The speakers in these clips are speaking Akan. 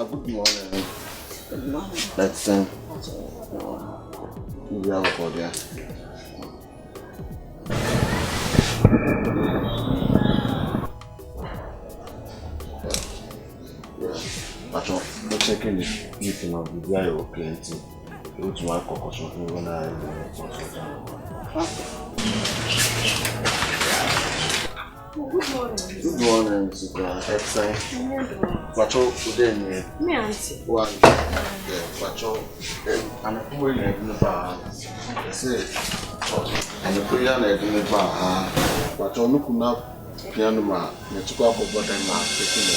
good morning. Good morning. Let's we have a call there. But I'm checking the meeting of the guy who came to my concussion when I Good morning. Good morning, Mr. Pacho, today, me auntie. One, Pacho, and a poor in the bar. I say, and a prayer in the bar. Pacho, look up piano, the two up of what I'm taking.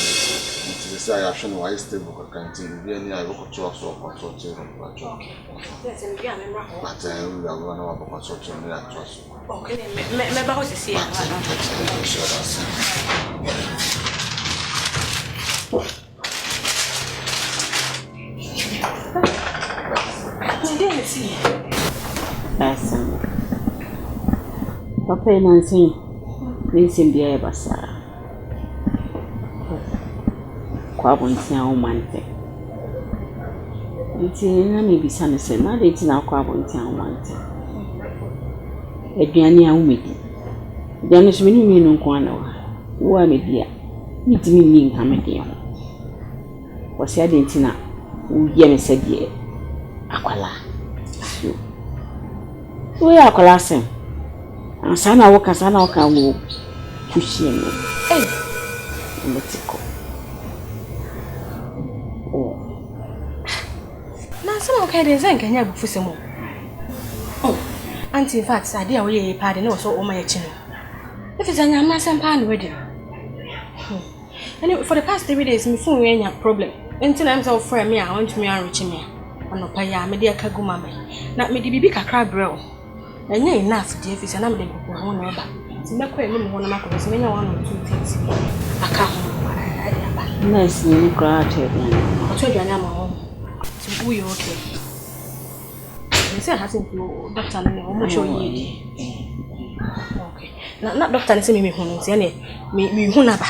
Say I should know why stable canteen. Be any I work to us or consulting from Pacho. Yes, and again, I'm But I will have one consulting me at trust. okay, maybe I was to see Papa Nancy, Nancy be a bassa. Quabontia Mante. It's in a maybe son said, not it's now Quabontia Mante. A Giannia Umidi. Janice Minnie no Quano. Who am I dear? Meet me in Hamadian. Was said in Tina, who Yemi said, ye. Aquala. We are collapsing. And Sana walk as an Akan will push him. Hey, Metico. Oh, now some okay, there's an can you have for some more? Oh, Auntie, in fact, I didn't really pardon also all my channel. If it's a young some pan wedding. And for the past 3 days, my phone ain't a problem. Until I'm so for me, I want me and reach me. I'm not pay, I'm a dear Kagumama. Not me, the big crab bro. And you're enough, dear, if it's an amber. So, my queer woman, one of my colleagues, many 1 or 2 things. I can't. nice little gratitude. I told you I'm home. So, who you okay? You say I have to doctor, I'm not sure you. Okay. Not doctor, and say me home. Say, me who never.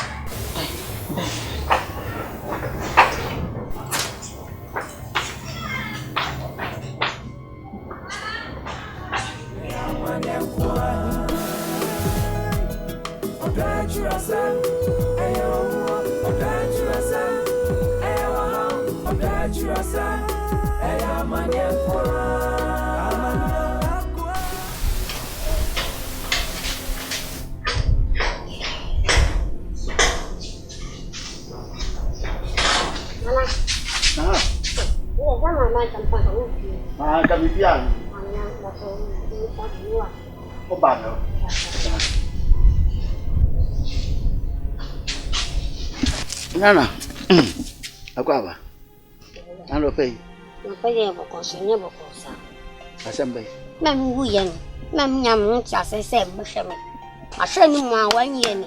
Nana, Aquaba. I don't pay. No pay because you never cause. Assembly. Mam William, Mam Yam, as I said, Busham. I send him 1 year.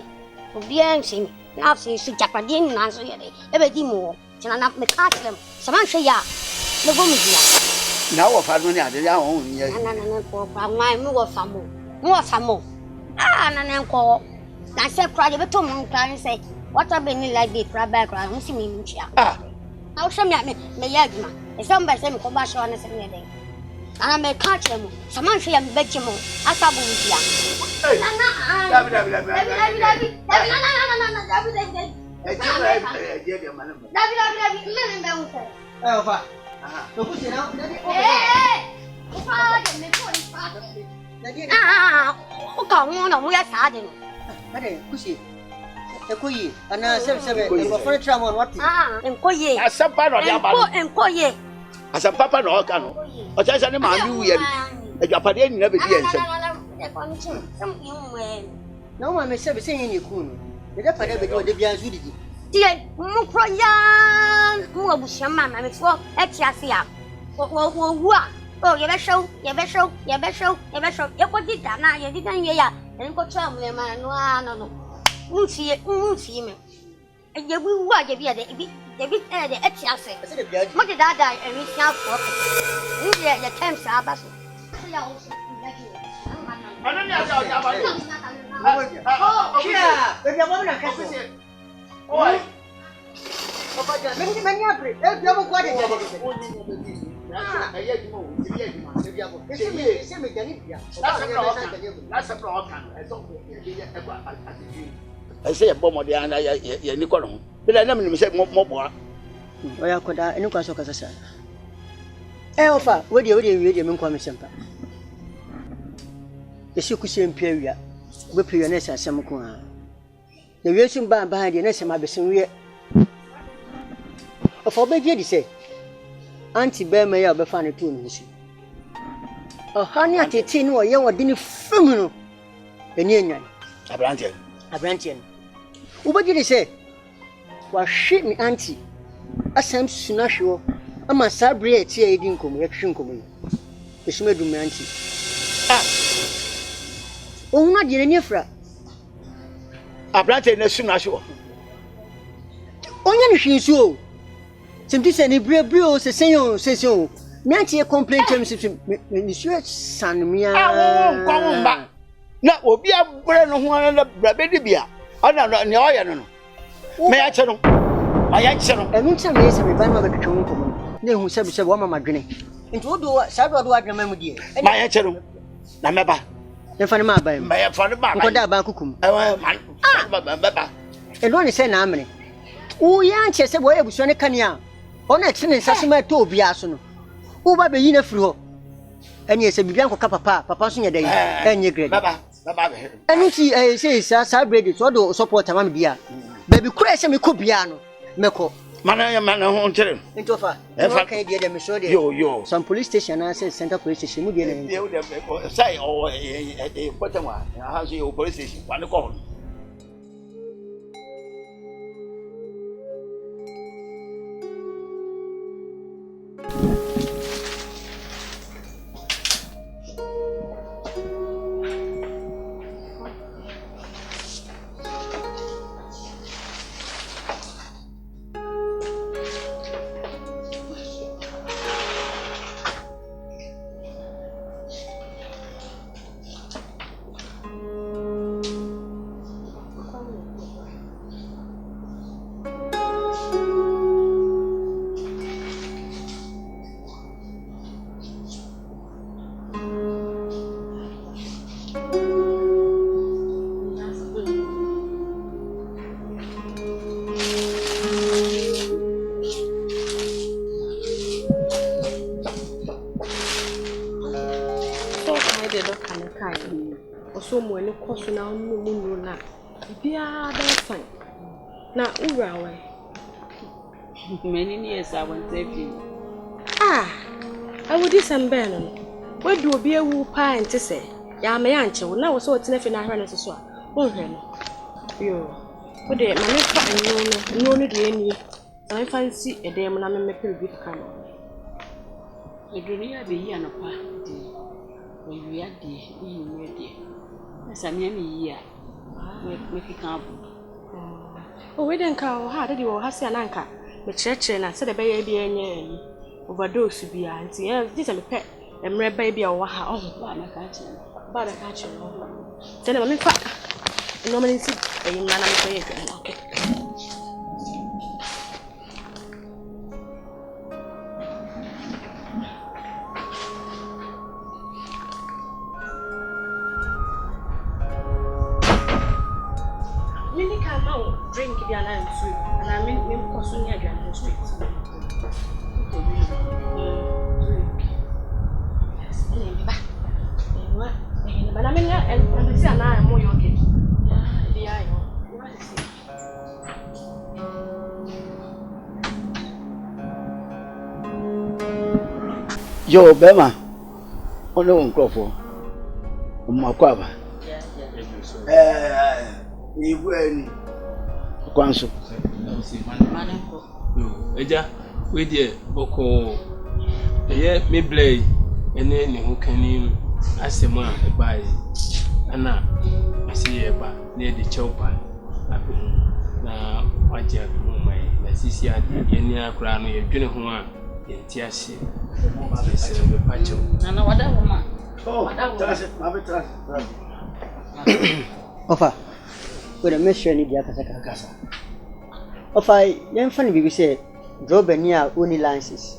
To be answering, now see Japadin, answer everything more. Till I not make them. Someone say, ya. The woman here. Now, if I don't have their own, yes, my more famo. Ah, and then call. I said, cry a tomb and say, what I've been like the crab background, see me. ah, I'll show me Yagma. If somebody send me commercial on a Sunday. And I may catch them. Someone say I'm vegetable. I saw Ekuyi, ana sebe ngofuna tramo wati. Enkoye. Asamba no dia ba. Enkoye. Asamba papa no ka no. O cha ne ma mi wuye. Ejapade nyina be di ensem. Na o ma me sebe sen yin ikunu. Me da pada be de bia nsu didi. Tie, mu proya, mu abusia mama me fo etiase a. Wo wu a. Oh, ye be show. Ye ko di da na ye di dan ye ya. Enko tram le ma no. Unsi me. And you will watch a beer, the etiase. What did I die and reach out for? India, your temps are basso. Oh, yeah, but your woman can see. Papa, many apple. Let's have a quarter. I say a bomb of the Anna, Nicolon. But I never said more. Oh, I could I no cause of Casa. Alpha, what do you read your commission? The Sukusian period, whip your nest at some corner. The reason behind the nest of my besom. Of all baby, say, Auntie Bear may have found a tune. Oh, honey, at a tin or young or didn't funeral. The Union, A branch. What did he say? Well, shit me, Auntie. As I'm soon sure, I must celebrate here. I didn't come, action coming. The smell to me, Auntie. Oh, not your nefra. A branch and as soon as you. Only she so. Simply send a brave bro, says so. Nancy a complaint to Monsieur San Mia. I won't come back. Now, will be a brand of one and a baby beer. I don't know. May I tell you? I answer. And when some years we ban of the Chong, then who said, Woman, my grinning. Into what do I remember, dear? My answer. Namaba. The funny man by my father, Bakukum. And one is saying, Amity. Oh, Yancy said, where was Sonny Canya? On excellent Sassima to Biasono. Oh, baby, in a flu. And yes, a Bianco Papa, passing a day, and you great. And you see, I say, celebrate so support a dear. Baby, crash me could piano. Meko. Man, won't tell him. Into far. Okay, dear, me show you. Some police station, I said, Center Police Station, say, oh, a bottom one. How's your police station? One call. Now, Urawe. Many years I won't save you. I would do some bannon. Where do be a woo pine to say? Ya may answer, now so it's nothing I ran as a swap. Oh, you. But there, my next no need any. I fancy a damn and I'm a pretty bit come. The dunia be here no party. When we are dear, we are dear. As I'm any year, make it come. Oh, we didn't call her, did you have an anchor? The church and I said a baby and overdose to be auntie. This is a pet and red baby or wow. But I catch you. Tell him, normally sit a young man. Okay. Drink the alarm sweet, and I mean, maybe person here on the street. Drink. Yes, but I mean, and see, I'm more okay. Yeah, Yo, Bema, on the one crop for Maquava. Kwanso. Eja, we dey boko. Eye me blay ene ne ho kanim asema e bai. Ana asi e ba na de chewpa abe na waje abu mai na sisi ade ye ni akura no ye dwene ho a ye ti ase. Se be pacho. Na wada wo Oh, that's it. Ma betra. Ofa. Wait a mission ni dia kasa. Of I young funny baby say, drop a near only lances.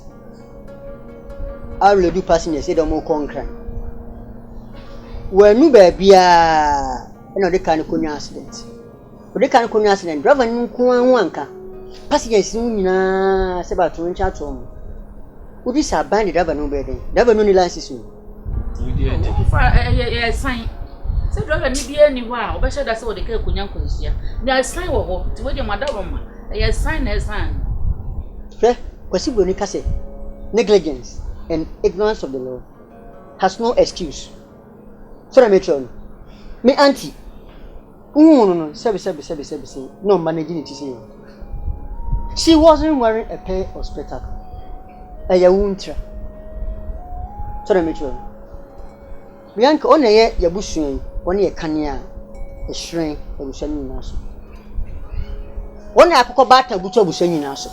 I will do passing a said or more conquer. Well, no baby, they can't come accident. But they can't come accident. Driver no wanka. Passengers soon about to reach out home. Would this have banded driver no bedding? Never no license. Yes, sign. So driver need be anywhere. But that's what the girl could young here. There is sign or to wait your madam. Yes, sign as sign. Fair, possible negligence and ignorance of the law has no excuse. So I make sure. Me auntie. No, service. No managing it. She wasn't wearing a pair of spectacles. A yauntra. So I make sure. Me uncle on a yabushing, only a cania, a shrink, a bushing naso. One apple batter butcher bushing naso.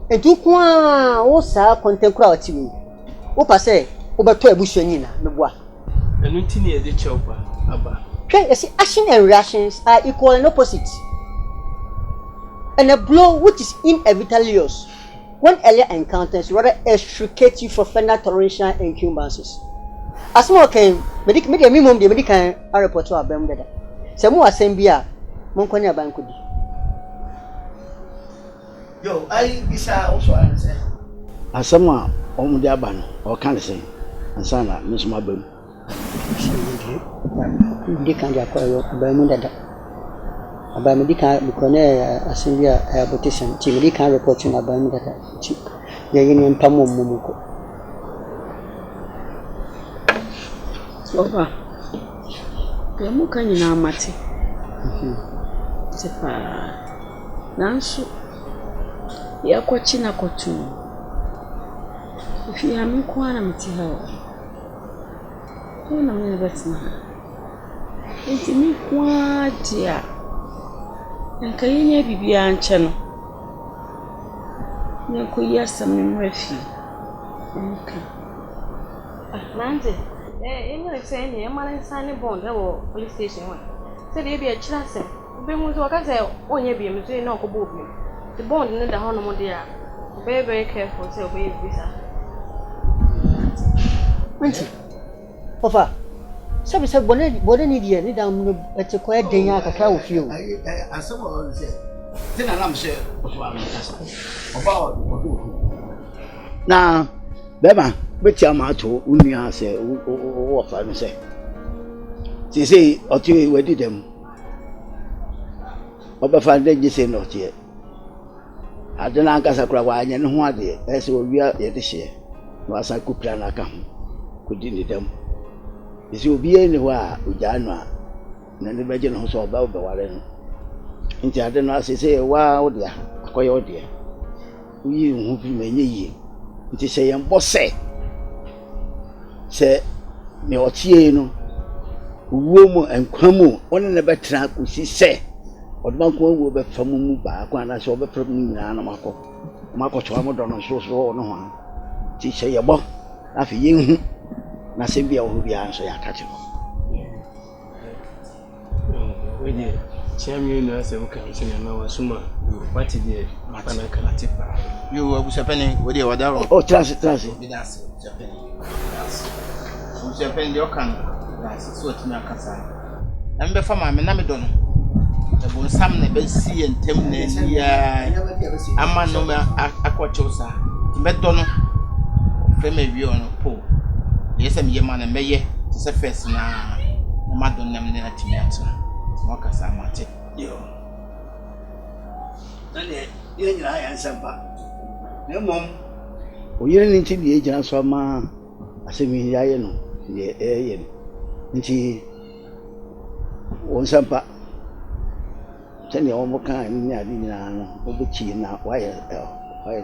And two qua, what's our contemporary TV? Opa say, over to a bushing, no what. And we tinny the chopper, Abba. Action and reactions are equal and opposite. And a blow which is inevitably yours, when earlier encounters rather extricate you from further torrential incumbencies. As more came, medic made a minimum the medical report to our Bemdada. Some more assembly, Monconia Bankudi. Yo, I also answer. As someone on the Aban or Cancer and Sana, Miss Mabum. They can't acquire a Bermuda. A Bermudica, because assembly a petition, Timmy report to a Bermuda. The Union Pamo Mumuko. Over. The Mukan in our Mati. Nansu. Ya kwa china kotu. If you have kwa na mtiha. Kuna mwenye batina. Enti mi kwa dia. Nka yenye bibia anche no. Nko yasa mmrefi. Okay. Nante. Eno say ni emane sane bond wo police station wa. Say dey be a chira se. Be mu so waka say onye bi mu so na okobo bi. The bond no da hono mo dia. Be very careful say obey visa. Auntie. Ofa. Sabe bone ni dia ni da mu ete ko eden ya kakra wo fie o. Asemo on say. Tina nam say ofa am kasa. Oba o. Na beba beti amato unua se wo fa no se. Ti say oti wedi dem. Oba fa de say no tie. Adena kasa kura wa anya ne ho ade ese owia ye de hye. No asa kupra na ka ho. Kudi ni dem. Isi obi eni ho a ojano a na ne beje no so oba obeware no. Nti ade no asese wa odia akoye odia. Uyi hu fi menye yi. Nti se ye mbose. Se me otie no. Uwo mu enkwam woni ne betra kusi se. Odman ko wo be famu mu ba ko ana se obe problem ni na mako chwa mo dono so no ho. Ti se ye bo. Afi ye hu. Na sembi ya obi anso ya kache ko. Wede chami no asem kan so na wasuma wati de bana kalate pa. Yo abusapeni wede wadaro. Oh transi. Bidase japeni. Abusapeni de okan. So tina kasa. Na mbe fa ma me na me dono. E bon sam na be si entem na ya. Ama no me akwachosa. Me dono. Fe me wi ono po. Yes, I'm your man and maye. It's a face now. Madam Namina Timata. Mocasa Mate. Yo. Then I answer back. No, mom. We didn't into the agent, so ma. I say me, I know. The air. Nti on sampa. Tell you all more kind. I didn't know. Obuchi na why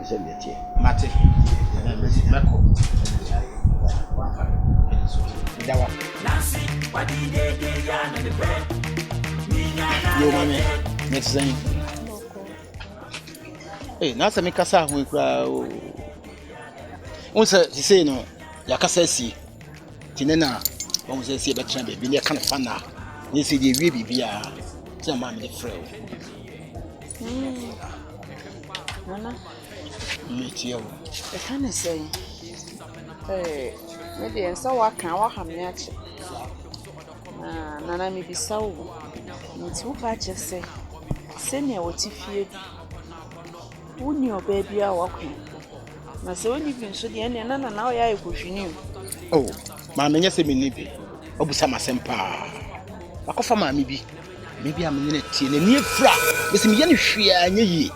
send it here. Mate. Mako. Yo mami, next thing. Hey, na se me kasa hu kura o. Unse say no, ya kasa si. Tinena, on say si be tran be ne kan fa na. Ni se die wie bibia. Ti ma me frɛ o. Nana. Metia. I can't say. Maybe and so I can't walk him yet. Nana may be so. It's who catches say. Send me what if you wouldn't your baby are walking. Na so when you been so the end and now I push you. Oh, mamma, yes, a minibi. Obusama sempa. Akofa mammy be. Maybe I'm in it in a near fra. Miss Mian Shia and ye.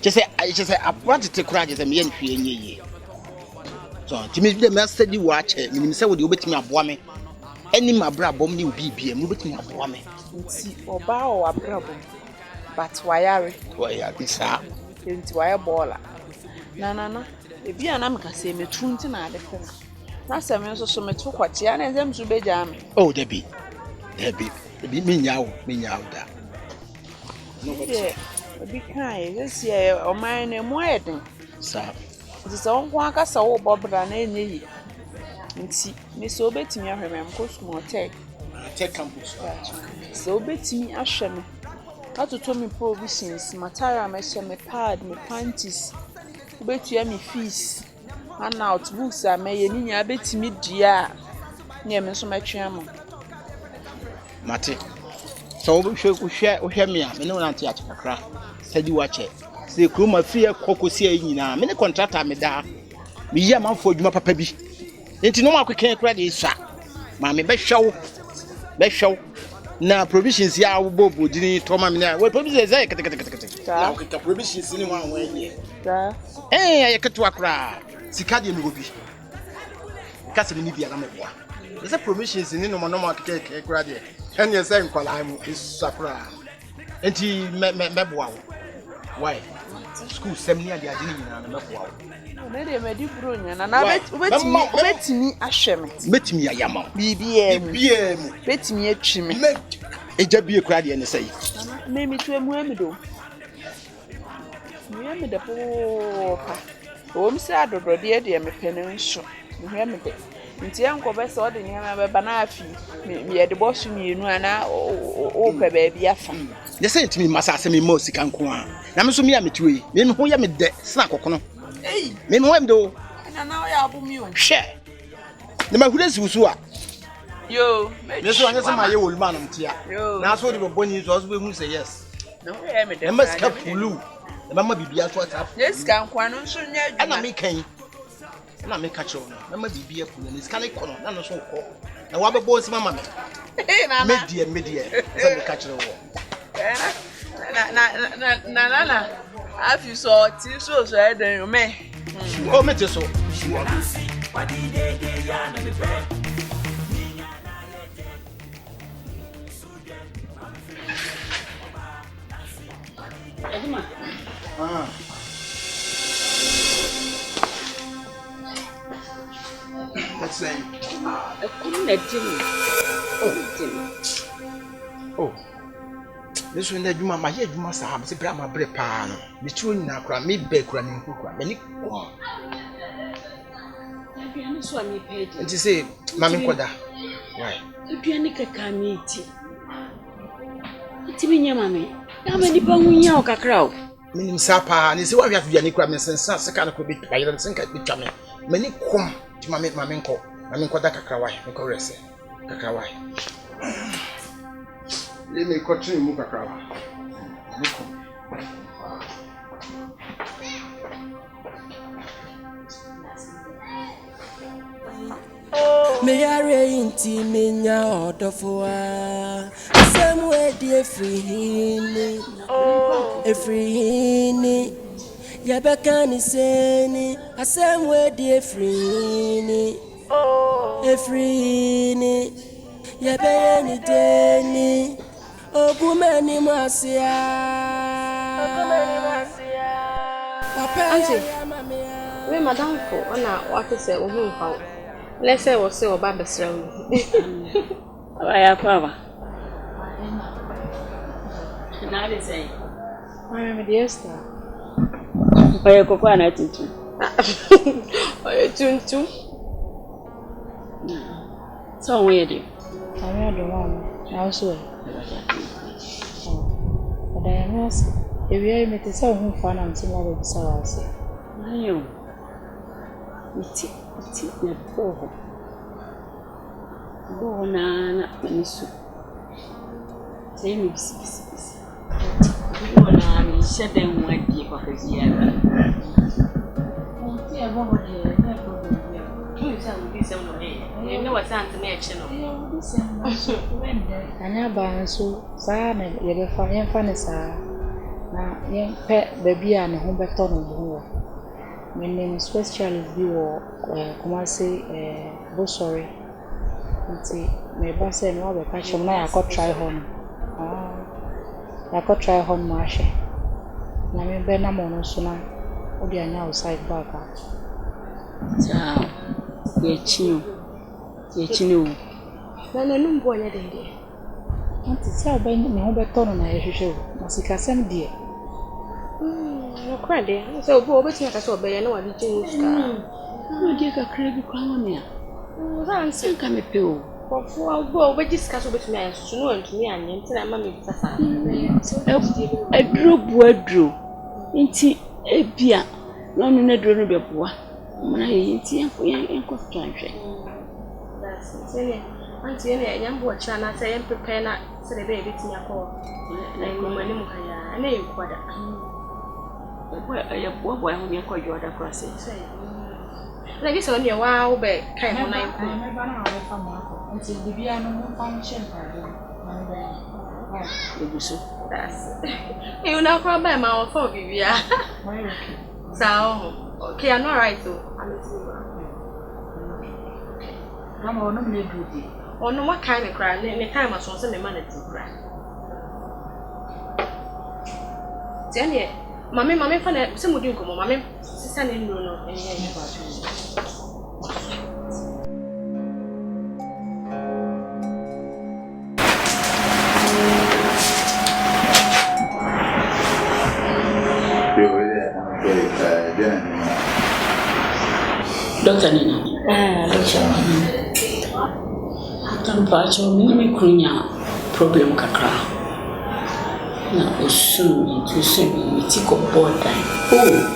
Just say, I wanted to cry as a Mian Shia and ye. So, to me, the master you watch it, and himself would obey me a woman. Any my bra bomb you be and move me a woman. See, or bow or a problem. But why are we? Why are this up? Into wire baller. Nana, if you and I say me true to the phone. That's a man so me took what Yan and them to be jam. Oh, Debbie. Me now, that. No, be kind. This year, or mine and wedding. Sir, it is all walk us all Bob and any. And see, Miss Obet me, I remember, cost more take campus. So bet me, usher me. How to tell me provisions, matara, me pad, me panties. Bet you me fees. And out books are may any I bet me dear. Near me so much yam. Mate. So we share me. I know Auntie Akra. Said you watch it. Say, Kuma fear cocosia in a minute contract. Me da. Me yam for you, papa be. Ain't no more can't credit, sir. Mammy, best show. Now, provisions ya Bobo didn't tell me now. What provisions are provisions in one way? Eh, I cut to Accra. Sicadian will be. Cassidy, I'm a boy. There's a provisions in no market credit. And you're saying, I'm is Sacra. And he met why? School 7 years, I didn't know. Maybe I do Brunia, and I bet me a shame. Bet me a yammer. BBM. Bet me a chimney. It just be a crowd and say, maybe to a muemedo. We am the poor home sad or dear, me penny shop. You hear me there. Until Uncle Bess or the name of a banafi, me at the boss you know, and I oh, baby, I found. They say to me, Massa, send me more sick and quan. Now, so me, I'm a tree. Then who am a dead snack or hey, me do. And now I have you. Share. The man who is Usua. Yo, this one is my old man. Yo, now so the bonnie was we say yes. No, I am a must have Pulu. The mamma be at what's up. Yes, can't quite soon yet. And I make and I make a show. Mamma be a fool and it's kind of corner. None of so called. Now, what about boys, mamma? Media, catch the war. Nana. Have you saw two so said you may? Oh, me so. That's saying. I couldn't let Jimmy. Oh. This one that you my head you must have the grandma bread pan. Between Nakra, me bake running cook, many. And to say, Mammy Koda, why? If you are can eat it. It's mammy. How many pounds you are crowd? Meaning Sapa, and it's why we have to be any and sense, kind of bit by and think at the channel. Many come to my mammy call. I mean, Koda Kakawai, Nicorese, Kakawai. Let me continue Mukakawa. Me are inti minya odofua. Same way the free Yabakani seni. Same way the free Yabani deni. Ogumeni masia. Auntie, we madam for ona what say ohun fa. Let's say we say oba besra we. Aya papa. Na le say. Why me dey star? Oya kokwa na tuntu. Oya tuntu. So we dey. I don't want. Also, but I am was if you met a song fun and some other sorrows. No. It's not Bobo. Bobo na Manisu. Say me busy. Bobo na shut them one deep of his year. Oh, dear Bobo, no problem. You tell me some way. You know what's on the mention of I never so sad and you will find funny, sir. Now, young pet baby and home back on. My name is First Charles B. or Kumawood, Bosorry. My boss and Robert Patcham. I got try home. I got try home, Marsha. Now, I'm Benamon, so now, what do you know outside back? Yechino. No, boy, I didn't. Want to tell Ben, my home back on my show. Masika send dear. No credit. So, Bobo, it's not a so bad. I know what you do. No, dear, a crabby crown here. I'm saying, come a pill. Well, we discuss with me to know to me and until I'm a drew. Inti a beer. No, no, drone be a boy. I ain't for young country. That's it. Auntie, a young watch, and I say, I'm prepared not to the baby to me a call. I know you quite. A poor boy when you call your other crossing. Like it's only a while back. Came on, I remember until the piano function. That's it. You know, from my mouth for Vivia. So, okay, I'm not right though. I'm on no duty. Or no, what kind of crime? Any time I saw some money to cry. Jenny, Mammy, for that, some would you go, Mammy, standing no, and Doctor Nina. Don't patch on me, problem kakra. Now, soon to send me, take a board time. Oh.